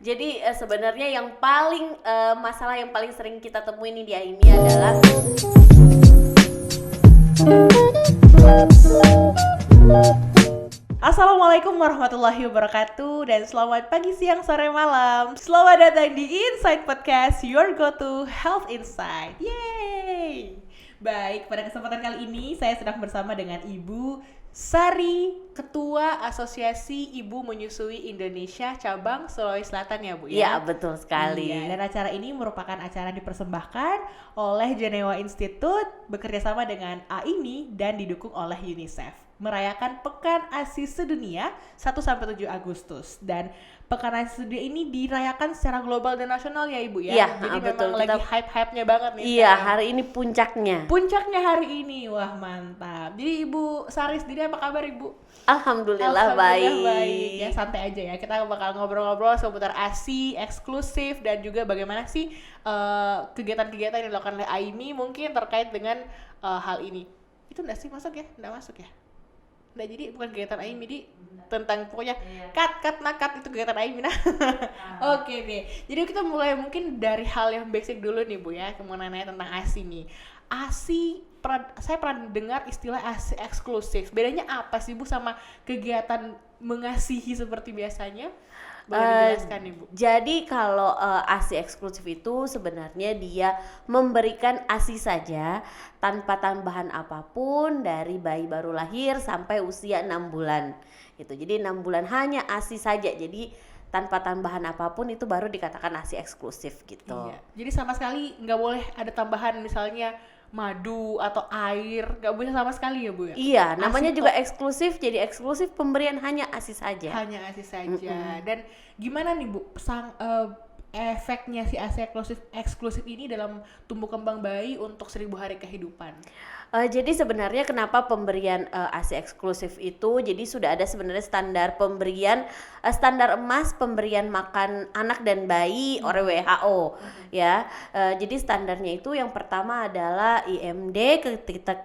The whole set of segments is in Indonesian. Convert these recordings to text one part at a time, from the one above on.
Jadi sebenarnya yang paling masalah yang paling sering kita temuin di ini adalah Assalamualaikum warahmatullahi wabarakatuh dan selamat pagi, siang, sore, malam. Selamat datang di Insight Podcast, your go-to health insight. Yeay! Baik, pada kesempatan kali ini saya sedang bersama dengan Ibu Sari, Ketua Asosiasi Ibu Menyusui Indonesia Cabang Sulawesi Selatan ya Bu ya? Iya, betul sekali. Iya, dan acara ini merupakan acara dipersembahkan oleh Genewa Institute bekerjasama dengan AIMI dan didukung oleh UNICEF, merayakan Pekan ASI Sedunia 1-7 Agustus. Dan Pekan ASI Sedunia ini dirayakan secara global dan nasional ya Ibu ya? Iya, jadi betul. memang lagi hype-hype-nya banget nih. Iya, sekarang. hari ini puncaknya. Puncaknya hari ini, wah mantap. Jadi Ibu Sari sendiri apa kabar Ibu? Alhamdulillah baik. Ya santai aja ya, kita bakal ngobrol-ngobrol seputar ASI, eksklusif, dan juga bagaimana sih kegiatan-kegiatan yang dilakukan oleh AIMI mungkin terkait dengan hal ini. Itu enggak sih masuk ya? Enggak masuk ya? Enggak, jadi bukan kegiatan AIMI, di tentang pokoknya cut itu kegiatan AIMI. Nah. Oke deh. Jadi kita mulai mungkin dari hal yang basic dulu nih Bu ya, mengenai tentang ASI nih. ASI, saya pernah dengar istilah ASI eksklusif. Bedanya apa sih Bu sama kegiatan mengasihi seperti biasanya? Boleh dijelaskan nih Bu? Jadi kalau ASI eksklusif itu sebenarnya dia memberikan ASI saja tanpa tambahan apapun dari bayi baru lahir sampai usia 6 bulan. Gitu. Jadi 6 bulan hanya ASI saja. Jadi tanpa tambahan apapun itu baru dikatakan ASI eksklusif gitu. Iya. Jadi sama sekali nggak boleh ada tambahan misalnya madu atau air, nggak boleh sama sekali ya Bu ya? Iya, namanya ASI juga eksklusif. Jadi eksklusif pemberian hanya ASI saja. hanya ASI saja. Dan gimana nih Bu efeknya si ASI eksklusif ini dalam tumbuh kembang bayi untuk 1000 hari kehidupan? Jadi sebenarnya kenapa pemberian ASI eksklusif itu, jadi sudah ada sebenarnya standar pemberian standar emas pemberian makan anak dan bayi oleh WHO ya. Jadi standarnya itu yang pertama adalah IMD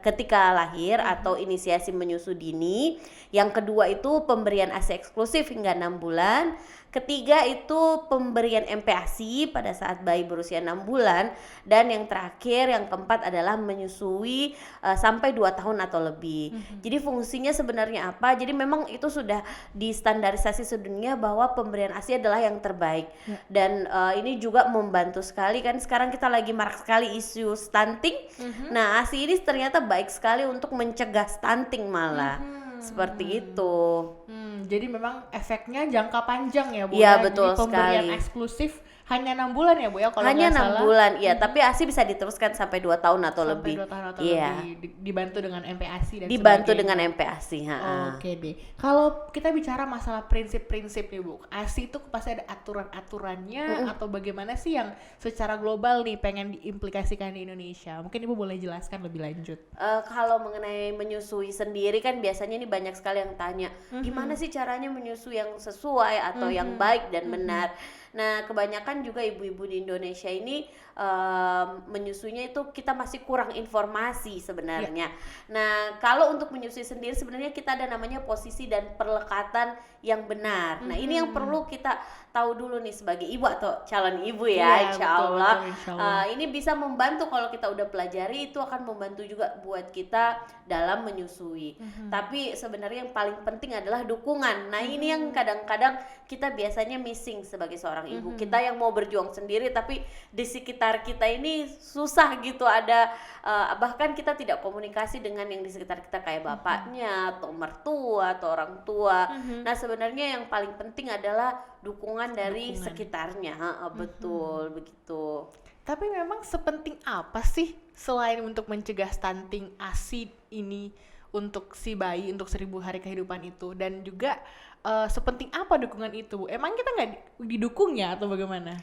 ketika lahir atau inisiasi menyusu dini. Yang kedua itu pemberian ASI eksklusif hingga 6 bulan. Ketiga itu pemberian MPASI pada saat bayi berusia 6 bulan. Dan yang terakhir, yang keempat adalah menyusui sampai 2 tahun atau lebih. Jadi fungsinya sebenarnya apa? Jadi memang itu sudah distandarisasi sedunia bahwa pemberian ASI adalah yang terbaik. Dan ini juga membantu sekali, kan sekarang kita lagi marak sekali isu stunting. Nah, ASI ini ternyata baik sekali untuk mencegah stunting malah. Seperti itu. Jadi memang efeknya jangka panjang ya Bu Iya, ya. betul Jadi pemberian sekali. eksklusif hanya 6 bulan ya Bu ya kalau Hanya nggak 6 salah. bulan, ya. Tapi ASI bisa diteruskan sampai 2 tahun atau Sampai lebih. 2 tahun atau Iya. lebih, dibantu dengan MPASI dan Dibantu sebagainya. dengan MPASI. Oke deh. Kalau kita bicara masalah prinsip-prinsip nih Bu, ASI itu pasti ada aturan-aturannya atau bagaimana sih yang secara global nih pengen diimplikasikan di Indonesia? Mungkin Ibu boleh jelaskan lebih lanjut. Kalau mengenai menyusui sendiri kan biasanya ini banyak sekali yang tanya, gimana sih caranya menyusui yang sesuai atau yang baik dan benar. Nah, kebanyakan juga ibu-ibu di Indonesia ini menyusuinya itu kita masih kurang informasi sebenarnya. Nah, kalau untuk menyusui sendiri sebenarnya kita ada namanya posisi dan perlekatan yang benar. Nah, ini yang perlu kita tahu dulu nih sebagai ibu atau calon ibu ya, Iya, insya betul, Allah. insya Allah. Ini bisa membantu kalau kita udah pelajari, itu akan membantu juga buat kita dalam menyusui. Tapi sebenarnya yang paling penting adalah dukungan. Nah, ini yang kadang-kadang kita biasanya missing sebagai seorang ibu. Kita yang mau berjuang sendiri tapi di sekitar kita ini susah gitu, ada bahkan kita tidak komunikasi dengan yang di sekitar kita kayak bapaknya atau mertua atau orang tua. Nah, sebenarnya yang paling penting adalah dukungan dari sekitarnya. Betul begitu. Tapi memang sepenting apa sih selain untuk mencegah stunting ASI ini untuk si bayi untuk 1000 hari kehidupan itu, dan juga sepenting apa dukungan itu? Emang kita nggak didukung ya atau bagaimana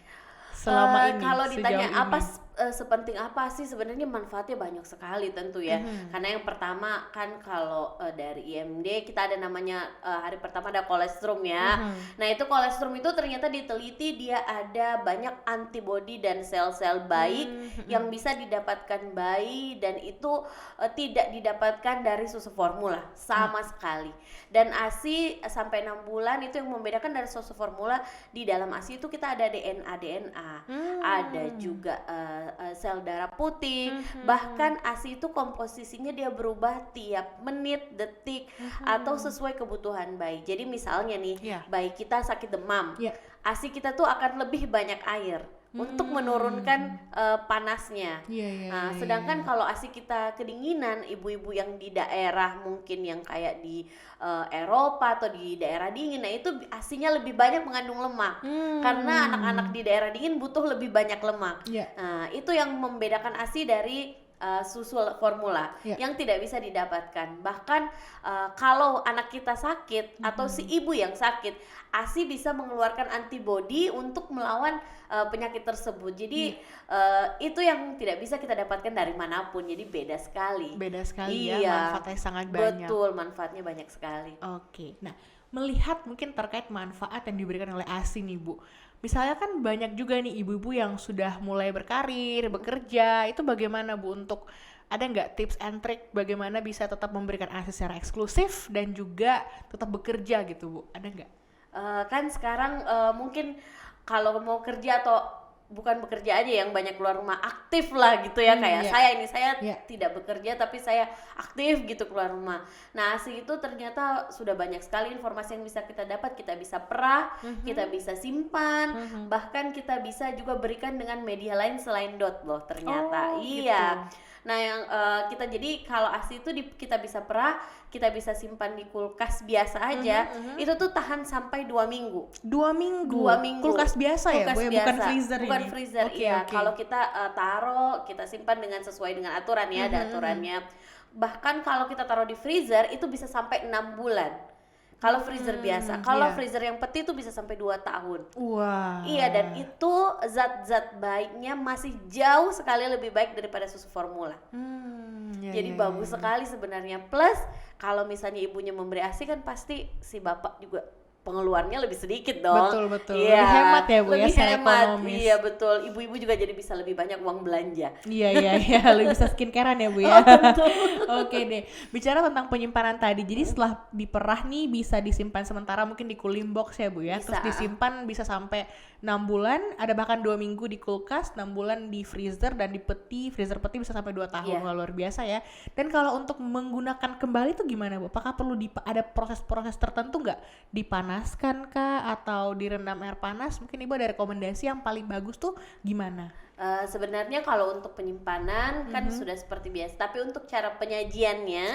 selama ini? Kalau ditanya sejauh apa ini? sepenting apa sih sebenarnya? Manfaatnya banyak sekali tentu ya. Karena yang pertama kan kalau dari IMD kita ada namanya hari pertama ada kolestrum ya. Nah itu kolestrum itu ternyata diteliti dia ada banyak antibodi dan sel-sel baik yang bisa didapatkan bayi, dan itu tidak didapatkan dari susu formula sama sekali. Dan ASI sampai 6 bulan itu yang membedakan dari susu formula, di dalam ASI itu kita ada DNA, ada juga sel darah putih, bahkan ASI itu komposisinya dia berubah tiap menit, detik, atau sesuai kebutuhan bayi. Jadi misalnya nih, bayi kita sakit demam, ASI kita tuh akan lebih banyak air untuk menurunkan panasnya. Sedangkan kalau ASI kita kedinginan, ibu-ibu yang di daerah mungkin yang kayak di Eropa atau di daerah dingin, nah itu ASInya lebih banyak mengandung lemak. Karena anak-anak di daerah dingin butuh lebih banyak lemak. Nah, itu yang membedakan ASI dari susu formula yang tidak bisa didapatkan. Bahkan kalau anak kita sakit atau si ibu yang sakit, ASI bisa mengeluarkan antibodi untuk melawan penyakit tersebut. Jadi itu yang tidak bisa kita dapatkan dari manapun. Jadi beda sekali. Beda sekali ya, manfaatnya sangat banyak. Betul, manfaatnya banyak sekali. Oke. Nah, melihat mungkin terkait manfaat yang diberikan oleh ASI nih Bu. Misalnya kan banyak juga nih ibu-ibu yang sudah mulai berkarir, bekerja, itu bagaimana Bu untuk ada nggak tips and trick bagaimana bisa tetap memberikan ASI secara eksklusif dan juga tetap bekerja gitu Bu? Ada nggak? Kan sekarang mungkin kalau mau kerja atau bukan bekerja aja yang banyak keluar rumah, aktif lah gitu ya, kayak saya tidak bekerja tapi saya aktif gitu keluar rumah. Nah ASI itu ternyata sudah banyak sekali informasi yang bisa kita dapat, kita bisa perah, kita bisa simpan, bahkan kita bisa juga berikan dengan media lain selain dot loh ternyata. Gitu. Nah yang kita jadi kalau ASI itu kita bisa perah, kita bisa simpan di kulkas biasa aja, itu tuh tahan sampai 2 minggu. 2 minggu? 2 minggu. Kulkas biasa ya Bu? Biasa. Bukan freezer Bukan ini? freezer, iya. Kalau kita taruh, kita simpan dengan sesuai dengan aturan ya, ada aturannya. Bahkan kalau kita taruh di freezer itu bisa sampai 6 bulan. Kalau freezer biasa, kalau freezer yang peti itu bisa sampai 2 tahun. Wah. Iya, dan itu zat-zat baiknya masih jauh sekali lebih baik daripada susu formula. Jadi bagus sekali sebenarnya. Plus kalau misalnya ibunya memberi ASI kan pasti si bapak juga pengeluarannya lebih sedikit dong. Betul. Iya, lebih hemat ya Bu, lebih ya secara hemat. ekonomis. Iya betul. Ibu-ibu juga jadi bisa lebih banyak uang belanja. Iya, lebih bisa skincarean ya Bu ya. Oke deh. Bicara tentang penyimpanan tadi, jadi setelah diperah nih bisa disimpan sementara mungkin di cooling box ya Bu ya. Bisa. Terus disimpan bisa sampai 6 bulan, ada bahkan 2 minggu di kulkas, 6 bulan di freezer, dan di peti, freezer peti bisa sampai 2 tahun. Wah, luar biasa ya. Dan kalau untuk menggunakan kembali itu gimana Bu? Apakah perlu ada proses-proses tertentu nggak? Dipanaskan kah atau direndam air panas? Mungkin Ibu ada rekomendasi yang paling bagus tuh gimana? Sebenarnya kalau untuk penyimpanan kan sudah seperti biasa, tapi untuk cara penyajiannya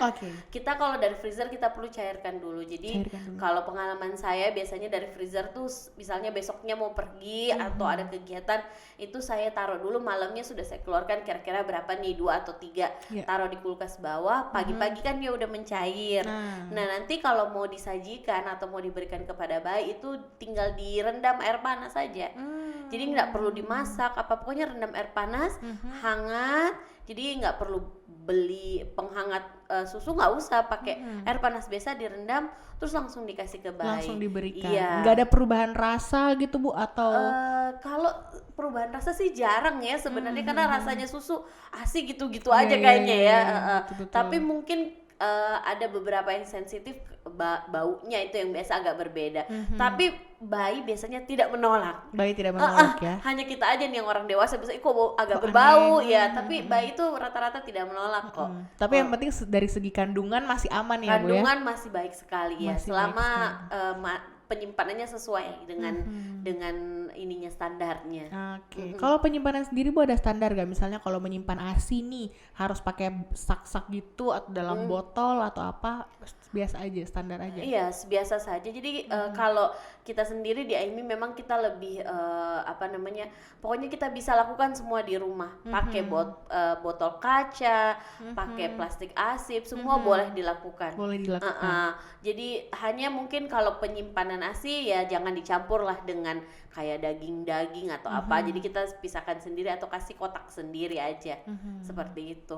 kita kalau dari freezer kita perlu cairkan dulu. Jadi kalau pengalaman saya biasanya dari freezer tuh misalnya besoknya mau pergi atau ada kegiatan, itu saya taruh dulu malamnya, sudah saya keluarkan kira-kira berapa nih, 2 atau 3, taruh di kulkas bawah, pagi-pagi kan dia udah mencair. Nah nanti kalau mau disajikan atau mau diberikan kepada bayi itu tinggal direndam air panas saja. Jadi nggak perlu dimasak apa, pokoknya rendam air panas, hangat. Jadi nggak perlu beli penghangat susu, nggak usah, pakai air panas biasa direndam terus langsung dikasih ke bayi. Langsung diberikan. Iya. Nggak ada perubahan rasa gitu Bu atau? Kalau perubahan rasa sih jarang ya sebenarnya, karena rasanya susu ASI gitu-gitu aja kayaknya ya. Betul. Tapi mungkin ada beberapa yang sensitif, baunya itu yang biasa agak berbeda. Tapi bayi biasanya tidak menolak. Bayi tidak menolak ya. Hanya kita aja nih yang orang dewasa bisa kok agak berbau ya, tapi bayi itu rata-rata tidak menolak kok. Tapi yang penting dari segi kandungan masih aman ya Bu ya. Kandungan masih baik sekali ya, selama penyimpanannya sesuai dengan ininya, standarnya. Kalau penyimpanan sendiri Bu ada standar gak? Misalnya kalau menyimpan ASI nih harus pakai sak-sak gitu atau dalam botol atau apa? Biasa aja, standar aja. Iya, biasa saja. Jadi kalau kita sendiri di AIMI memang kita lebih pokoknya kita bisa lakukan semua di rumah. Pakai botol kaca, pakai plastik asip, semua boleh dilakukan. Jadi hanya mungkin kalau penyimpanan ASI ya jangan dicampur lah dengan kayak daging-daging atau apa, jadi kita pisahkan sendiri atau kasih kotak sendiri aja, seperti itu.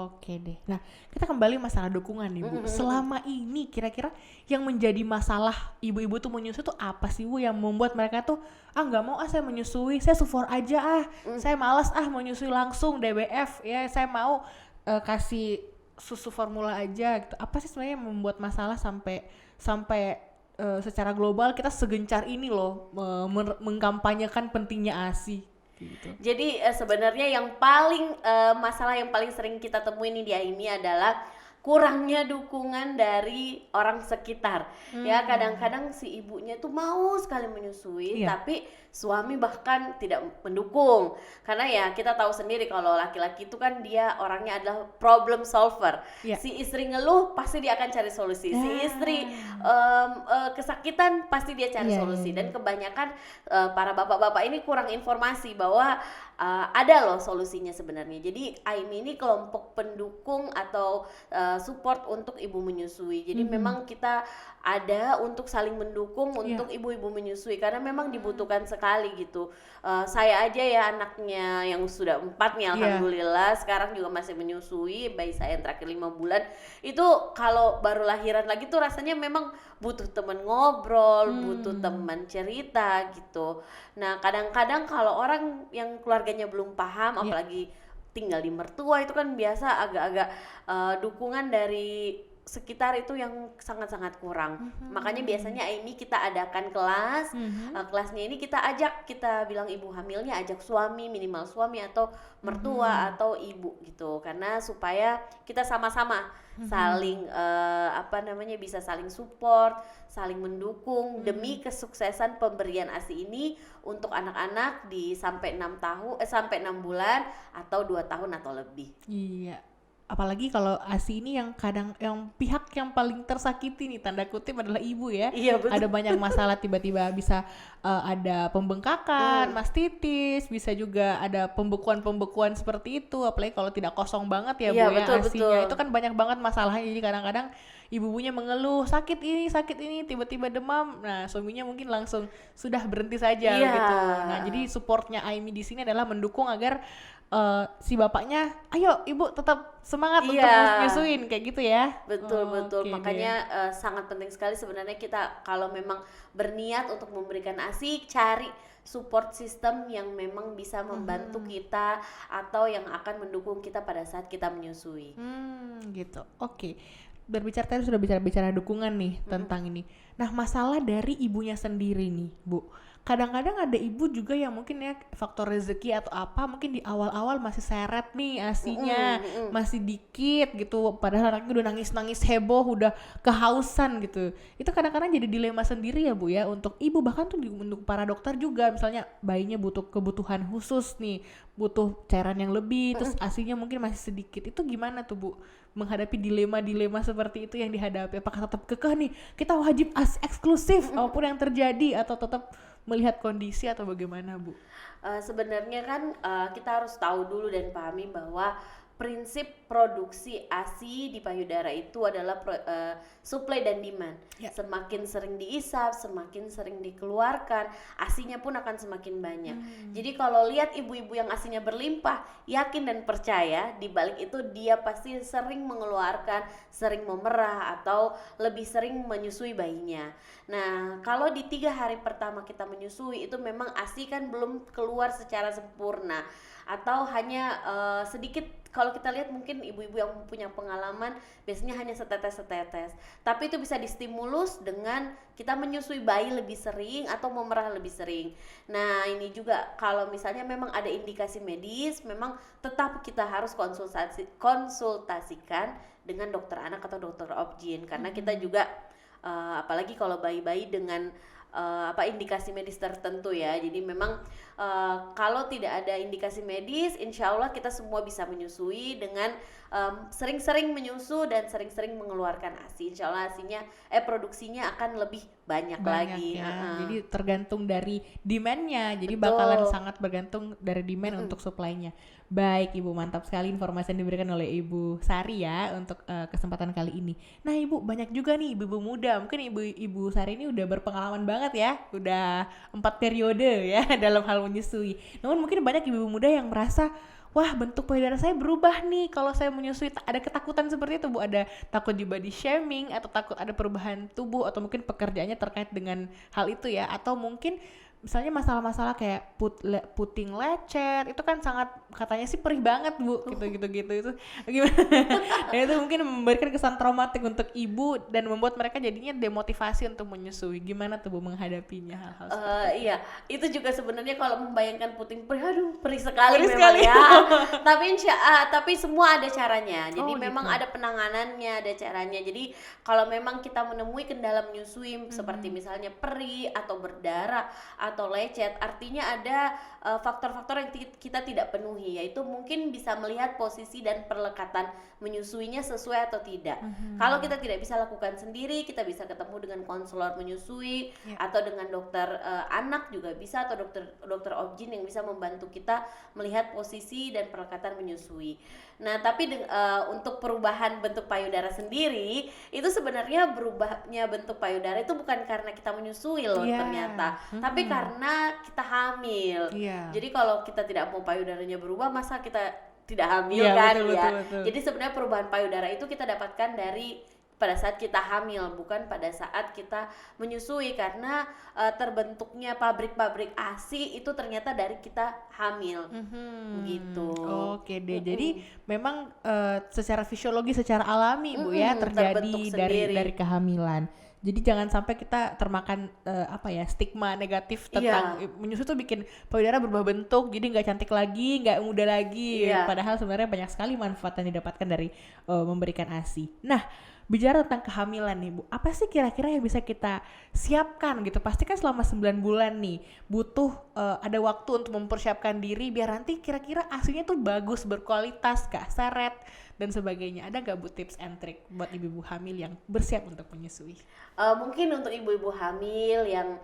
Oke deh. Nah, kita kembali masalah dukungan nih, Bu. Selama ini kira-kira yang menjadi masalah ibu-ibu tuh menyusui tuh apa sih, Bu, yang membuat mereka tuh nggak mau saya menyusui, saya sufor aja saya malas menyusui langsung DBF ya, saya mau kasih susu formula aja gitu. Apa sih sebenarnya yang membuat masalah sampai secara global kita segencar ini loh mengkampanyekan pentingnya ASI gitu. Jadi sebenarnya yang paling masalah yang paling sering kita temuin di ini adalah kurangnya dukungan dari orang sekitar. Ya, kadang-kadang si ibunya tuh mau sekali menyusui, tapi suami bahkan tidak mendukung. Karena ya kita tahu sendiri kalau laki-laki itu kan dia orangnya adalah problem solver. Si istri ngeluh pasti dia akan cari solusi. Si istri kesakitan pasti dia cari solusi. Dan kebanyakan para bapak-bapak ini kurang informasi bahwa ada loh solusinya sebenarnya. Jadi AIMI ini kelompok pendukung atau support untuk ibu menyusui. Jadi memang kita ada untuk saling mendukung untuk ibu-ibu menyusui karena memang dibutuhkan sekali gitu. Saya aja ya anaknya yang sudah 4 nih alhamdulillah sekarang juga masih menyusui, bayi saya yang terakhir 5 bulan. Itu kalau baru lahiran lagi tuh rasanya memang butuh teman ngobrol, butuh teman cerita gitu. Nah, kadang-kadang kalau orang yang keluarganya belum paham apalagi tinggal di mertua itu kan biasa agak-agak dukungan dari sekitar itu yang sangat-sangat kurang. Makanya biasanya ini kita adakan kelas, kelasnya ini kita bilang ibu hamilnya ajak suami, minimal suami atau mertua atau ibu gitu, karena supaya kita sama-sama saling bisa saling support, saling mendukung demi kesuksesan pemberian ASI ini untuk anak-anak sampai 6 bulan atau 2 tahun atau lebih. Iya. Apalagi kalau ASI ini yang pihak yang paling tersakiti nih tanda kutip adalah ibu ya. Iya, betul. Ada banyak masalah tiba-tiba bisa ada pembengkakan, mastitis, bisa juga ada pembekuan seperti itu. Apalagi kalau tidak kosong banget ya Bu ya ASI-nya. Itu kan banyak banget masalahnya. Jadi kadang-kadang ibu-ibunya mengeluh sakit ini tiba-tiba demam. Nah, suaminya mungkin langsung sudah berhenti saja gitu. Nah, jadi supportnya AIMI di sini adalah mendukung agar si bapaknya, ayo ibu tetap semangat untuk nyusuin kayak gitu ya. Betul. Makanya sangat penting sekali sebenarnya kita kalau memang berniat untuk memberikan ASI, cari support system yang memang bisa membantu kita atau yang akan mendukung kita pada saat kita menyusui. Gitu. Oke. Berbicara tadi sudah bicara dukungan nih tentang ini. Nah, masalah dari ibunya sendiri nih, Bu. Kadang-kadang ada ibu juga yang mungkin ya faktor rezeki atau apa mungkin di awal-awal masih seret nih ASI-nya, masih dikit gitu, padahal anaknya udah nangis-nangis heboh, udah kehausan gitu. Itu kadang-kadang jadi dilema sendiri ya Bu ya untuk ibu, bahkan tuh untuk para dokter juga, misalnya bayinya butuh kebutuhan khusus nih, butuh cairan yang lebih, terus ASI-nya mungkin masih sedikit. Itu gimana tuh Bu menghadapi dilema-dilema seperti itu yang dihadapi? Apakah tetap kekeh nih kita wajib ASI eksklusif apapun yang terjadi, atau tetap melihat kondisi, atau bagaimana Bu? Sebenarnya kan kita harus tahu dulu dan pahami bahwa prinsip produksi ASI di payudara itu adalah supply dan demand. Semakin sering diisap, semakin sering dikeluarkan, ASInya pun akan semakin banyak. Jadi kalau lihat ibu-ibu yang ASInya berlimpah, yakin dan percaya di balik itu dia pasti sering mengeluarkan, sering memerah atau lebih sering menyusui bayinya. Nah, kalau di 3 hari pertama kita menyusui itu memang ASI kan belum keluar secara sempurna atau hanya sedikit. Kalau kita lihat mungkin ibu-ibu yang punya pengalaman biasanya hanya setetes-setetes, tapi itu bisa distimulus dengan kita menyusui bayi lebih sering atau memerah lebih sering. Nah, ini juga kalau misalnya memang ada indikasi medis, memang tetap kita harus konsultasikan dengan dokter anak atau dokter obgyn, karena kita juga apalagi kalau bayi-bayi dengan indikasi medis tertentu ya. Jadi memang kalau tidak ada indikasi medis, insya Allah kita semua bisa menyusui dengan sering-sering menyusu dan sering-sering mengeluarkan ASI. Insya Allah produksinya akan lebih banyak lagi. Ya. Jadi tergantung dari demand-nya. Jadi Betul. bakalan sangat bergantung dari demand untuk supply-nya. Baik Ibu, mantap sekali informasi yang diberikan oleh Ibu Sari ya untuk kesempatan kali ini. Nah Ibu, banyak juga nih ibu-ibu muda. Mungkin Ibu Sari ini udah berpengalaman banget ya. Udah 4 periode ya dalam hal menyusui. Namun mungkin banyak ibu-ibu muda yang merasa, wah bentuk payudara saya berubah nih kalau saya menyusui. Ada ketakutan seperti itu Bu, ada takut di body shaming atau takut ada perubahan tubuh atau mungkin pekerjaannya terkait dengan hal itu ya, atau mungkin misalnya masalah-masalah kayak puting lecet itu kan sangat katanya sih perih banget Bu, gitu itu gimana? Nah, itu mungkin memberikan kesan traumatik untuk ibu dan membuat mereka jadinya demotivasi untuk menyusui. Gimana tuh Bu menghadapinya hal-hal seperti Iya, itu juga sebenarnya kalau membayangkan puting perih, aduh perih sekali Perih memang sekali. ya. tapi semua ada caranya. Jadi Oh, memang gitu. ada penanganannya, ada caranya. Jadi kalau memang kita menemui kendala menyusui seperti misalnya perih atau berdarah atau lecet, artinya ada faktor-faktor yang kita tidak penuhi, yaitu mungkin bisa melihat posisi dan perlekatan menyusuinya sesuai atau tidak. Kalau kita tidak bisa lakukan sendiri, kita bisa ketemu dengan konselor menyusui atau dengan dokter anak juga bisa, atau dokter obgyn yang bisa membantu kita melihat posisi dan perlekatan menyusui. Nah, tapi untuk perubahan bentuk payudara sendiri itu sebenarnya berubahnya bentuk payudara itu bukan karena kita menyusui loh ternyata, tapi karena kita hamil. Jadi kalau kita tidak mau payudaranya berubah, masa kita tidak hamil kan? Betul. Jadi sebenarnya perubahan payudara itu kita dapatkan dari pada saat kita hamil, bukan pada saat kita menyusui, karena terbentuknya pabrik-pabrik ASI itu ternyata dari kita hamil. Begitu. Oke deh. Jadi memang secara fisiologi, secara alami Bu ya terjadi dari kehamilan. Jadi jangan sampai kita termakan stigma negatif tentang menyusui tuh bikin payudara berubah bentuk, jadi nggak cantik lagi, nggak muda lagi. Padahal sebenarnya banyak sekali manfaat yang didapatkan dari memberikan ASI. Nah, bicara tentang kehamilan nih Bu, apa sih kira-kira yang bisa kita siapkan gitu? Pasti kan selama 9 bulan nih butuh ada waktu untuk mempersiapkan diri biar nanti kira-kira ASInya tuh bagus, berkualitas, gak seret dan sebagainya. Ada gak Bu tips and trick buat ibu-ibu hamil yang bersiap untuk menyusui? Mungkin untuk ibu-ibu hamil yang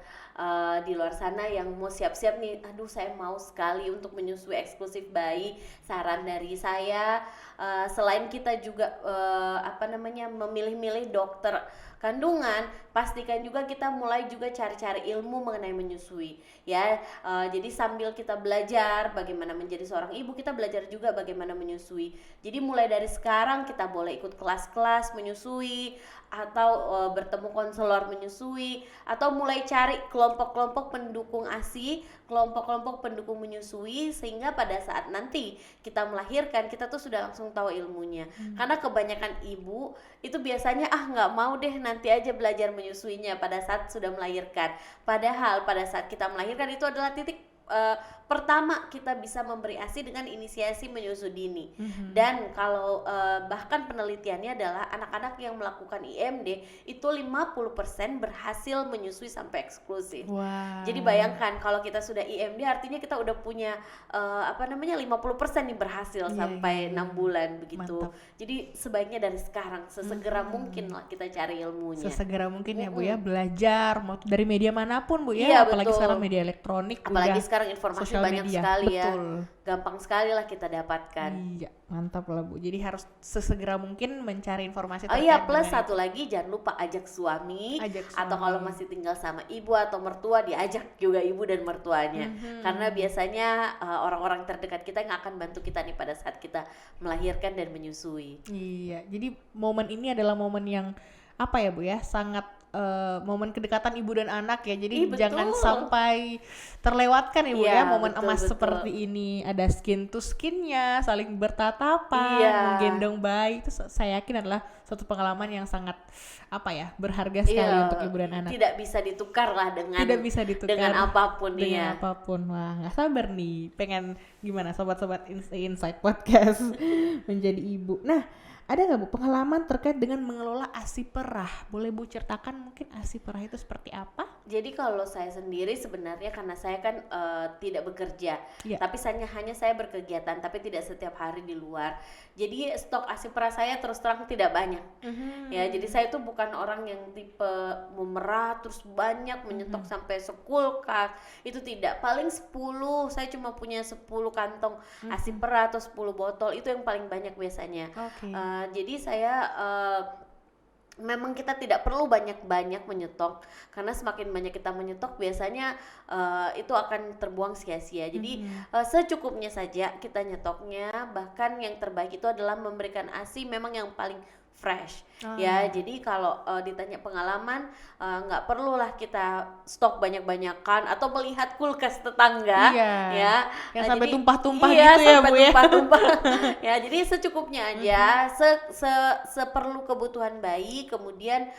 di luar sana yang mau siap-siap nih, aduh saya mau sekali untuk menyusui eksklusif bayi, saran dari saya selain kita juga memilih-milih dokter kandungan, pastikan juga kita mulai juga cari-cari ilmu mengenai menyusui ya. Jadi sambil kita belajar bagaimana menjadi seorang ibu, kita belajar juga bagaimana menyusui. Jadi mulai dari sekarang kita boleh ikut kelas-kelas menyusui atau bertemu konselor menyusui, atau mulai cari kelompok-kelompok pendukung ASI, kelompok-kelompok pendukung menyusui, sehingga pada saat nanti kita melahirkan kita tuh sudah langsung tahu ilmunya. Karena kebanyakan ibu itu biasanya nggak mau deh, nanti aja belajar menyusuinya pada saat sudah melahirkan. Padahal pada saat kita melahirkan itu adalah titik pertama kita bisa memberi ASI dengan inisiasi menyusu dini. Dan kalau bahkan penelitiannya adalah anak-anak yang melakukan IMD itu 50% berhasil menyusui sampai eksklusif. Jadi bayangkan kalau kita sudah IMD artinya kita udah punya 50% nih berhasil sampai 6 bulan begitu. Mantap. Jadi sebaiknya dari sekarang sesegera mungkin lah kita cari ilmunya. Sesegera mungkin ya Bu ya, belajar mau dari media manapun Bu ya, apalagi sekarang media elektronik, apalagi sekarang informasi banyak media. sekali. Betul. Gampang sekali lah kita dapatkan. Iya, mantap lah Bu. Jadi harus sesegera mungkin mencari informasi plus satu lagi, jangan lupa ajak suami. Atau kalau masih tinggal sama ibu atau mertua, diajak juga ibu dan mertuanya. Karena biasanya orang-orang terdekat kita yang akan bantu kita nih pada saat kita melahirkan dan menyusui. Iya, jadi momen ini adalah momen yang apa ya Bu ya, sangat momen kedekatan ibu dan anak ya. Jadi jangan sampai terlewatkan ibu ya momen emas seperti ini. Ada skin to skinnya, saling bertatapan, menggendong bayi, itu saya yakin adalah suatu pengalaman yang sangat berharga sekali untuk ibu dan anak. Tidak bisa ditukar lah dengan apapun. Dengan apapun. Wah, nggak sabar nih pengen gimana sobat-sobat Insight Podcast menjadi ibu. Nah, ada nggak Bu pengalaman terkait dengan mengelola ASI perah? Boleh Bu ceritakan mungkin ASI perah itu seperti apa? Jadi kalau saya sendiri sebenarnya karena saya kan tidak bekerja, Iya. tapi hanya saya berkegiatan, tapi tidak setiap hari di luar. Jadi stok ASI perah saya terus terang tidak banyak. Ya, jadi saya tuh bukan orang yang tipe memerah terus banyak menyetok sampai sekulkas. Itu tidak. Paling 10, saya cuma punya 10 kantong ASI perah atau 10 botol. Itu yang paling banyak biasanya. Oke. Jadi saya memang kita tidak perlu banyak-banyak menyetok, karena semakin banyak kita menyetok biasanya itu akan terbuang sia-sia. Jadi secukupnya saja kita nyetoknya. Bahkan yang terbaik itu adalah memberikan ASI memang yang paling fresh. Ya, jadi kalau ditanya pengalaman, nggak perlulah kita stok banyak-banyakan atau melihat kulkas tetangga. Iya. Ya, Yang sampai jadi tumpah-tumpah iya, gitu ya, sampai Bu, ya? tumpah-tumpah. Ya, jadi secukupnya aja, seperlu kebutuhan bayi. Kemudian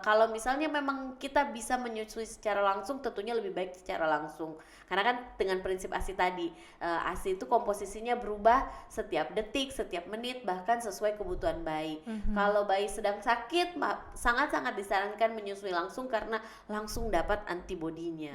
kalau misalnya memang kita bisa menyusui secara langsung, tentunya lebih baik secara langsung. Karena kan dengan prinsip ASI tadi, ASI itu komposisinya berubah setiap detik, setiap menit, bahkan sesuai kebutuhan bayi. Kalau bayi sedang sakit, sangat-sangat disarankan menyusui langsung karena langsung dapat antibodinya.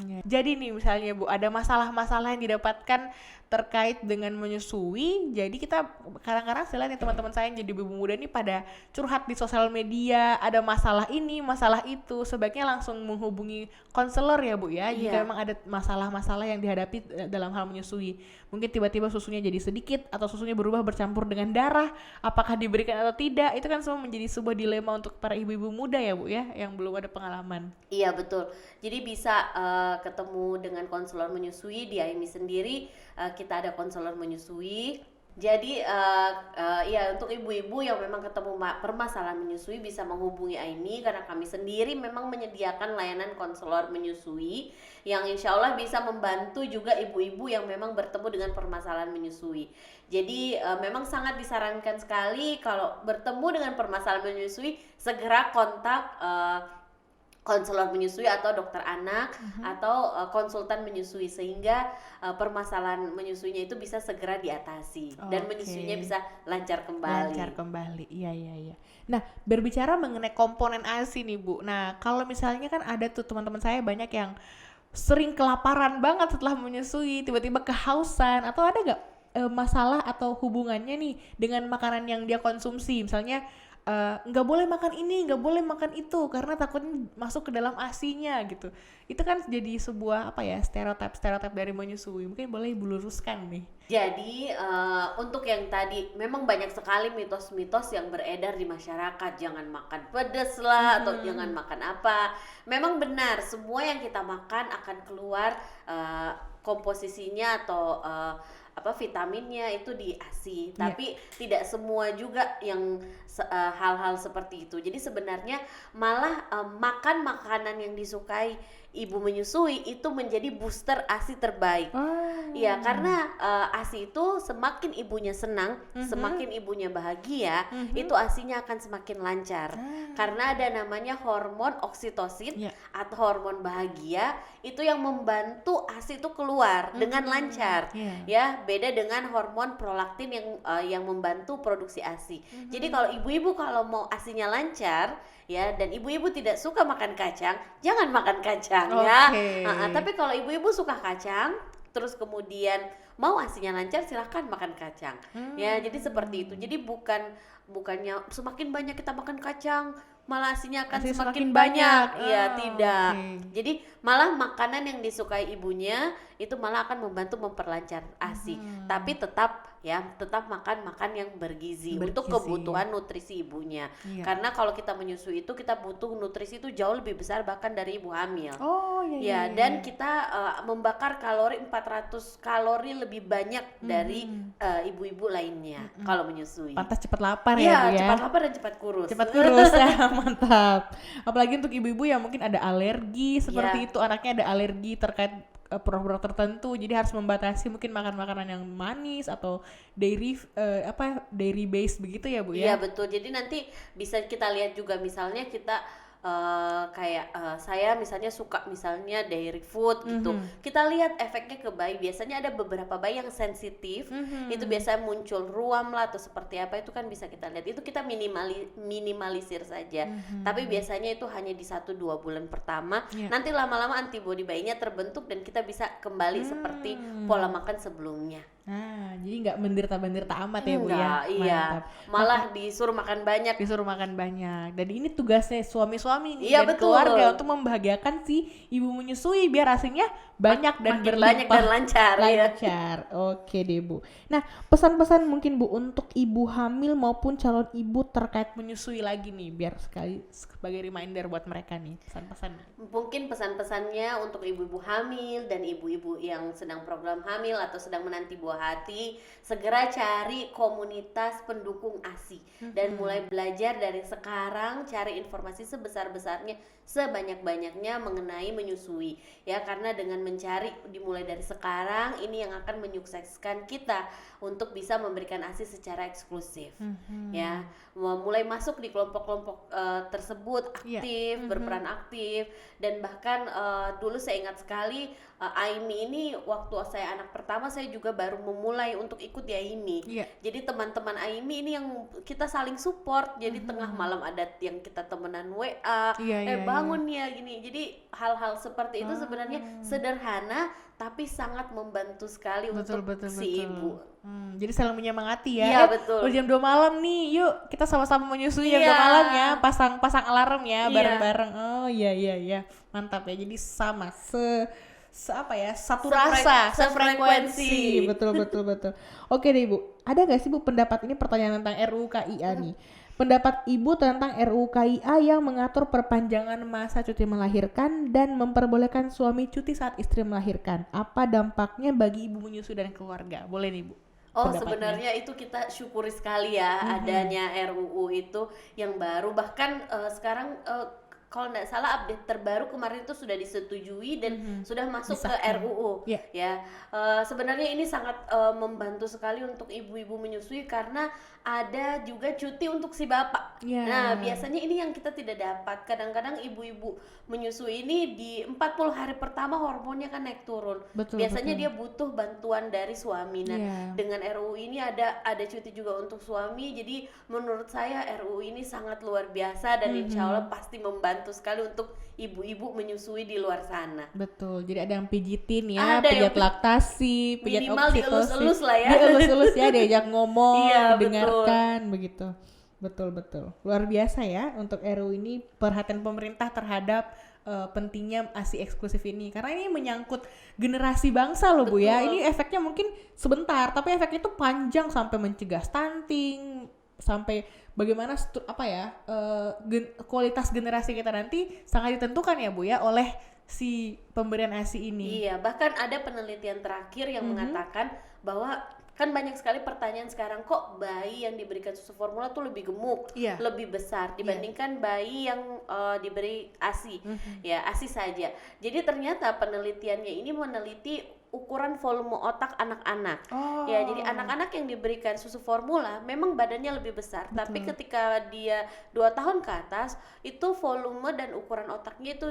Ya. Jadi nih misalnya Bu, ada masalah-masalah yang didapatkan terkait dengan menyusui. Jadi kita kadang-kadang saya lihat nih teman-teman saya yang jadi ibu muda nih pada curhat di sosial media, ada masalah ini, masalah itu. Sebaiknya langsung menghubungi konselor ya Bu ya, jika Iya. memang ada masalah-masalah yang dihadapi dalam hal menyusui. Mungkin tiba-tiba susunya jadi sedikit atau susunya berubah bercampur dengan darah, apakah diberikan atau tidak. Itu kan semua menjadi sebuah dilema untuk para ibu-ibu muda ya Bu ya, yang belum ada pengalaman. Iya, betul. Jadi bisa ketemu dengan konselor menyusui di AIMI sendiri. Kita ada konselor menyusui. Jadi ya untuk ibu-ibu yang memang ketemu permasalahan menyusui bisa menghubungi AIMI, karena kami sendiri memang menyediakan layanan konselor menyusui yang insya Allah bisa membantu juga ibu-ibu yang memang bertemu dengan permasalahan menyusui. Jadi memang sangat disarankan sekali kalau bertemu dengan permasalahan menyusui segera kontak konselor menyusui atau dokter anak atau konsultan menyusui, sehingga permasalahan menyusuinya itu bisa segera diatasi dan Oke. menyusuinya bisa lancar kembali. Lancar kembali, iya. Nah, berbicara mengenai komponen ASI nih Bu. Nah, kalau misalnya kan ada tuh teman-teman saya banyak yang sering kelaparan banget setelah menyusui, tiba-tiba kehausan, atau ada nggak masalah atau hubungannya nih dengan makanan yang dia konsumsi? Misalnya nggak boleh makan ini, nggak boleh makan itu karena takutnya masuk ke dalam ASI-nya gitu. Itu kan jadi sebuah stereotip dari menyusui. Mungkin boleh Ibu luruskan nih. Jadi untuk yang tadi memang banyak sekali mitos-mitos yang beredar di masyarakat, jangan makan pedas lah atau jangan makan apa. Memang benar, semua yang kita makan akan keluar komposisinya atau vitaminnya itu di ASI. Tapi tidak semua juga yang hal-hal seperti itu. Jadi sebenarnya malah makan makanan yang disukai ibu menyusui itu menjadi booster ASI terbaik. Iya, karena ASI itu semakin ibunya senang, semakin ibunya bahagia, itu ASInya akan semakin lancar. Karena ada namanya hormon oksitosin atau hormon bahagia, itu yang membantu ASI itu keluar dengan lancar. Ya, beda dengan hormon prolaktin yang membantu produksi ASI. Jadi kalau ibu-ibu kalau mau ASInya lancar, ya, dan ibu-ibu tidak suka makan kacang, jangan makan kacang ya. Tapi kalau ibu-ibu suka kacang, terus kemudian mau ASInya lancar, silahkan makan kacang. Ya, jadi seperti itu. Jadi bukannya semakin banyak kita makan kacang malah ASInya akan semakin banyak. Iya, tidak. Jadi malah makanan yang disukai ibunya itu malah akan membantu memperlancar ASI. Tapi tetap makan yang bergizi untuk kebutuhan nutrisi ibunya. Karena kalau kita menyusui itu kita butuh nutrisi itu jauh lebih besar bahkan dari ibu hamil. Dan kita membakar kalori 400 kalori lebih banyak dari ibu-ibu lainnya kalau menyusui. Pantas cepat lapar ya Bu ya. Cepat lapar dan cepat kurus. Cepat kurus ya, mantap. Apalagi untuk ibu-ibu yang mungkin ada alergi seperti itu, anaknya ada alergi terkait produk tertentu, jadi harus membatasi mungkin makan makanan yang manis atau dairy based begitu ya Bu ya. Iya, betul. Jadi nanti bisa kita lihat juga misalnya kita kayak saya misalnya suka misalnya dairy food gitu, kita lihat efeknya ke bayi. Biasanya ada beberapa bayi yang sensitif, itu biasanya muncul ruam lah atau seperti apa, itu kan bisa kita lihat. Itu kita minimalisir saja. Tapi biasanya itu hanya di 1-2 bulan pertama. Nanti lama-lama antibodi bayinya terbentuk dan kita bisa kembali seperti pola makan sebelumnya. Nah, jadi nggak menderita-menderita amat ya Bu ya. Enggak, iya. Mantap. Malah disuruh makan banyak. Disuruh makan banyak. Dan ini tugasnya suami-suami nih Iya, dan betul. keluarga untuk membahagiakan si ibu menyusui biar hasilnya banyak dan Makin banyak dan lancar, ya. Lancar. Oke deh Bu. Nah, pesan-pesan mungkin Bu untuk ibu hamil maupun calon ibu terkait menyusui lagi nih, biar sekali sebagai reminder buat mereka nih pesan-pesan. Mungkin pesan-pesannya untuk ibu-ibu hamil dan ibu-ibu yang sedang program hamil atau sedang menanti buah hati, segera cari komunitas pendukung ASI dan mulai belajar dari sekarang, cari informasi sebesar-besarnya, sebanyak-banyaknya mengenai menyusui ya, karena dengan mencari dimulai dari sekarang ini yang akan menyukseskan kita untuk bisa memberikan ASI secara eksklusif ya, mulai masuk di kelompok-kelompok tersebut aktif, berperan aktif. Dan bahkan dulu saya ingat sekali AIMI ini waktu saya anak pertama saya juga baru memulai untuk ikut di AIMI. Jadi teman-teman AIMI ini yang kita saling support. Jadi tengah malam ada yang kita temenan WA, bangun ya gini. Jadi hal-hal seperti itu sebenarnya sederhana tapi sangat membantu sekali untuk si ibu. Jadi saling menyemangati ya. Iya, betul. Udah jam 2 malam nih, yuk kita sama-sama menyusui jam 2 malam ya. Pasang alarm ya bareng-bareng. Oh iya. Mantap ya. Jadi sama satu rasa, sefrekuensi. Betul. Oke deh Ibu. Ada gak sih Bu pendapat, ini pertanyaan tentang RUU KIA nih. Pendapat Ibu tentang RUU KIA yang mengatur perpanjangan masa cuti melahirkan dan memperbolehkan suami cuti saat istri melahirkan. Apa dampaknya bagi ibu menyusui dan keluarga? Boleh nih Bu. Oh, sebenarnya itu kita syukuri sekali ya adanya RUU itu yang baru. Bahkan sekarang kalau nggak salah update terbaru kemarin itu sudah disetujui dan sudah masuk ke RUU ya. Sebenarnya ini sangat membantu sekali untuk ibu-ibu menyusui karena ada juga cuti untuk si bapak. Nah, biasanya ini yang kita tidak dapat. Kadang-kadang ibu-ibu menyusui ini di 40 hari pertama hormonnya kan naik turun. Biasanya dia butuh bantuan dari suami. Nah, dengan RUU ini ada cuti juga untuk suami. Jadi menurut saya RUU ini sangat luar biasa dan insya Allah pasti membantu sekali untuk ibu-ibu menyusui di luar sana. Betul. Jadi ada yang pijitin ya, pijat laktasi, pijat minimal dielus-elus lah ya. Dielus-elus ya, diajak ngomong, didengarkan begitu. Betul. Luar biasa ya untuk RUU ini, perhatian pemerintah terhadap pentingnya ASI eksklusif ini, karena ini menyangkut generasi bangsa loh Bu ya. Ini efeknya mungkin sebentar, tapi efeknya itu panjang sampai mencegah stunting, sampai bagaimana kualitas generasi kita nanti sangat ditentukan ya Bu ya oleh si pemberian ASI ini. Iya, bahkan ada penelitian terakhir yang mengatakan bahwa kan banyak sekali pertanyaan sekarang, kok bayi yang diberikan susu formula tuh lebih gemuk, lebih besar dibandingkan bayi yang diberi ASI, ya ASI saja. Jadi ternyata penelitiannya ini meneliti ukuran volume otak anak-anak. Ya, jadi anak-anak yang diberikan susu formula memang badannya lebih besar, tapi ketika dia 2 tahun ke atas itu volume dan ukuran otaknya itu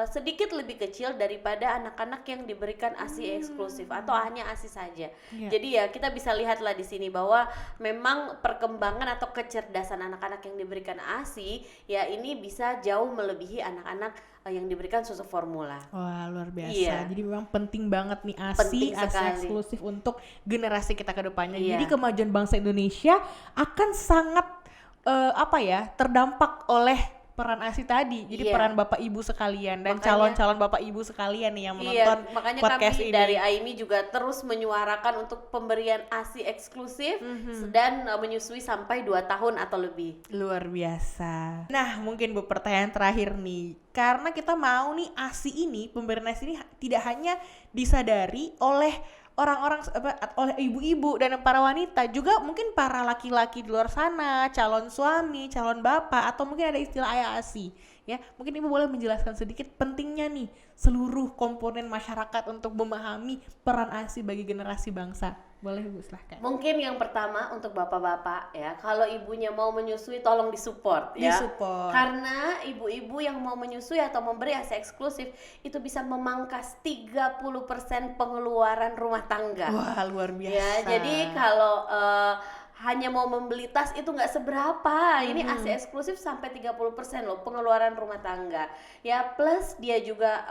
sedikit lebih kecil daripada anak-anak yang diberikan ASI eksklusif atau hanya ASI saja. Jadi ya kita bisa lihatlah di sini bahwa memang perkembangan atau kecerdasan anak-anak yang diberikan ASI ya ini bisa jauh melebihi anak-anak yang diberikan susu formula. Wah, luar biasa. Jadi memang penting banget nih ASI eksklusif untuk generasi kita ke depannya. Jadi kemajuan bangsa Indonesia akan sangat terdampak oleh peran ASI tadi. Jadi peran Bapak Ibu sekalian dan calon-calon Bapak Ibu sekalian nih yang menonton makanya podcast kami ini. dari AIMI juga terus menyuarakan untuk pemberian ASI eksklusif dan menyusui sampai 2 tahun atau lebih. Luar biasa. Nah, mungkin Bu pertanyaan terakhir nih. Karena kita mau nih ASI ini, pemberian ASI ini tidak hanya disadari oleh orang-orang oleh ibu-ibu dan para wanita, juga mungkin para laki-laki di luar sana, calon suami, calon bapak, atau mungkin ada istilah ayah ASI ya. Mungkin Ibu boleh menjelaskan sedikit pentingnya nih seluruh komponen masyarakat untuk memahami peran ASI bagi generasi bangsa. Boleh Bu, silahkan. Mungkin yang pertama untuk bapak-bapak ya, kalau ibunya mau menyusui tolong disupport ya. Disupport. Karena ibu-ibu yang mau menyusui atau memberi ASI eksklusif itu bisa memangkas 30% pengeluaran rumah tangga. Wah, luar biasa. Ya, jadi kalau hanya mau membeli tas itu nggak seberapa. Ini ASI eksklusif sampai 30% loh pengeluaran rumah tangga. Ya, plus dia juga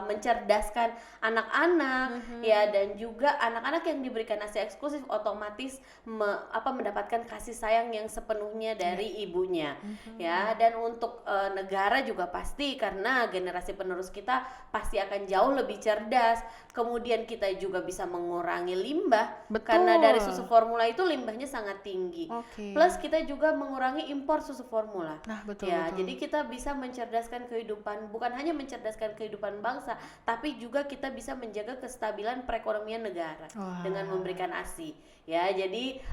mencerdaskan anak-anak ya, dan juga anak-anak yang diberikan ASI eksklusif otomatis mendapatkan kasih sayang yang sepenuhnya dari ibunya. Ya, dan untuk negara juga pasti, karena generasi penerus kita pasti akan jauh lebih cerdas. Kemudian kita juga bisa mengurangi limbah. Betul. Karena dari susu formula itu limbahnya sangat tinggi. Oke. Plus kita juga mengurangi impor susu formula. Nah, betul, Ya, betul. jadi kita bisa mencerdaskan kehidupan, bukan hanya mencerdaskan kehidupan bangsa, tapi juga kita bisa menjaga kestabilan perekonomian negara. Wah. Dengan memberikan ASI. Ya, jadi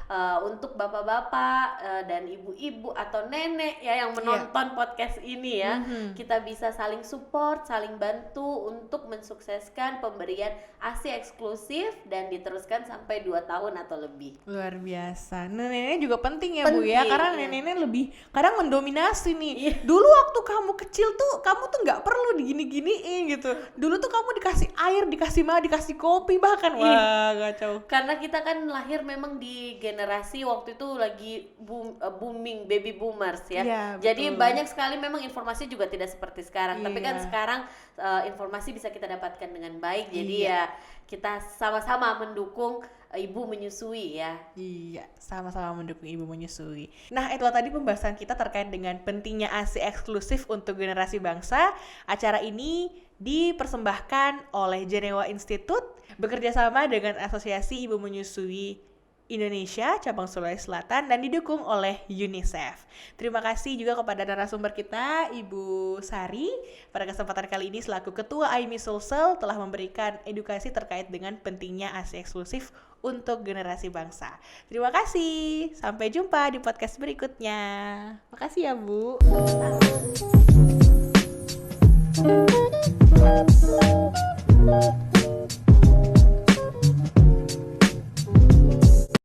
untuk bapak-bapak dan ibu-ibu atau nenek ya yang menonton podcast ini ya, kita bisa saling support, saling bantu untuk mensukseskan pemberian ASI eksklusif dan diteruskan sampai 2 tahun atau lebih. Luar biasa. Nah, nenek juga penting ya Bu ya, Penting, karena iya. nenek lebih kadang mendominasi nih. Iya. Dulu waktu kamu kecil tuh kamu tuh nggak perlu digini-giniin gitu. Dulu tuh kamu dikasih air, dikasih dikasih kopi bahkan. Wah, kacau. Karena kita kan lahir memang di generasi waktu itu lagi booming baby boomers ya. Iya, Jadi betul. banyak sekali memang informasi juga tidak seperti sekarang. Tapi kan Iya. sekarang informasi bisa kita dapatkan dengan baik. Jadi Iya. ya kita sama-sama mendukung ibu menyusui ya. Iya, sama-sama mendukung ibu menyusui. Nah, itulah tadi pembahasan kita terkait dengan pentingnya ASI eksklusif untuk generasi bangsa. Acara ini dipersembahkan oleh Genewa Institute bekerjasama dengan Asosiasi Ibu Menyusui Indonesia cabang Sulawesi Selatan dan didukung oleh UNICEF. Terima kasih juga kepada narasumber kita Ibu Sari. Pada kesempatan kali ini selaku Ketua AIMI Sulsel telah memberikan edukasi terkait dengan pentingnya ASI eksklusif untuk generasi bangsa. Terima kasih. Sampai jumpa di podcast berikutnya. Makasih ya Bu.